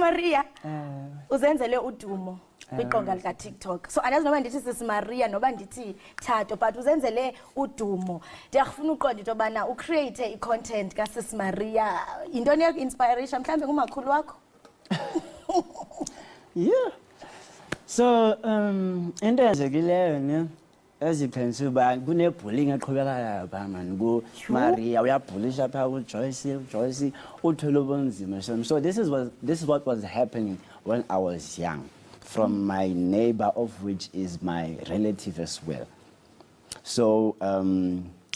Maria uzenzele udumo kwiqonga lika TikTok. So andazi noba ndithi Sis Maria noba ndithi Thato, but uzenzele udumo. Ndiyafuna uqonda into yobana ucreate icontent kaSis Maria. Yintoni inspiration mhlambe ngumakhulu wakho? Yeah. So into eyenzekileyo ne eziphensile uba kune-bullying eqhubekayo phaa mani ku-Maria uyabhulisha phaa uJoyce uthwele ubunzima. So this is what was happening when I was young from my neighbor, of which is my relative as well. So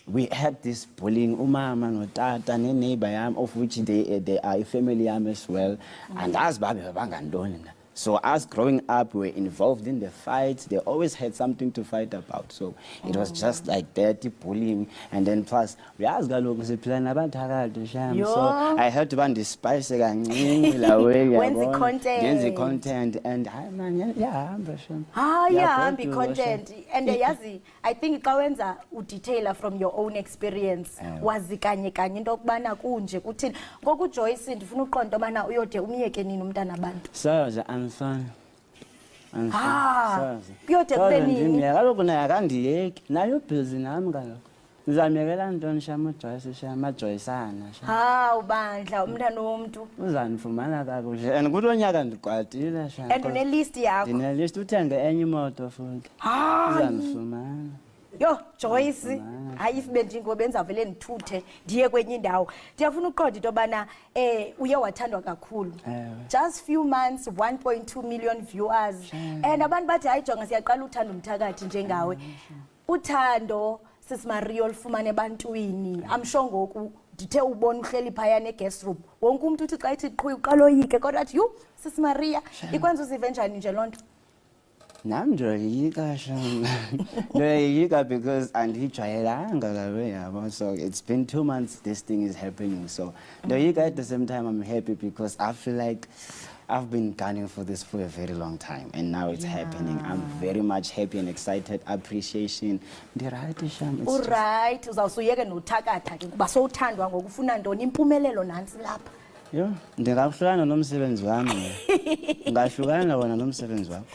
we had this bullying umama notata ne-neighbor yam, of which they are a family yam as well. And as babe bangantoni na. So us growing up, we were involved in the fights. They always had something to fight about. So it was just like dirty bullying. And then plus, we asked uduthakathi sham. So I had to ban the spice again. When's the content? And man, yeah, sham. Content. And yazi, I think kawenza udetailer from your own experience. Wazi kanye into okubana kunje kuthini. Ngoku Joyce ndifuna uqonda obana uyode umyeke nini umntana abantu. So I'm fine. Kuyode kube nini? Kaloku naye akandiyeki. Nayo busy nami kaloku. Ndizamyekela ntoni sham uJoyce sham aJoyceana sham. Ubandla umntana womntu. Uzandifumana kakuhle. And kulo nyaka ndikwatile sham. And une-list yakho. Ndine-list uthenge enye imoto futhi. Uzandifumana. Yo Joyce, hayi ife benza vele ndithuthe ndiye kwenye indawo. Ndiyafuna uqonda into yobana uye wathandwa kakhulu. Just few months 1.2 million viewers. And abantu bathi hayi jonga siyaqala uthanda umthakathi njengawe. Uthando Sis Maria olufumane ebantwini. I'm sure ngoku ndithe ubona uhleli phaya ne-guest room. Wonke umuntu uthi xa ithi qhwi uqala oyike kodwa athi yho Sis Maria ikwenza uzive njani nje lonto? Nam ndoyika sham. Ndoyika because andijwayelanga kabe yabo. So it's been 2 months this thing is happening. So ndoyika at the same time I'm happy because I feel like I've been gunning for this for a very long time and now it's happening. I'm very much happy and excited. Appreciation. Ndirayithi sham. Alright, uzawusuyeke nothakatha ke kuba sowuthandwa ngokufuna ntoni impumelelo nansi lapha. Yo, ndingahlukana nomsebenzi wami. Ngahlukana wona nomsebenzi wakho.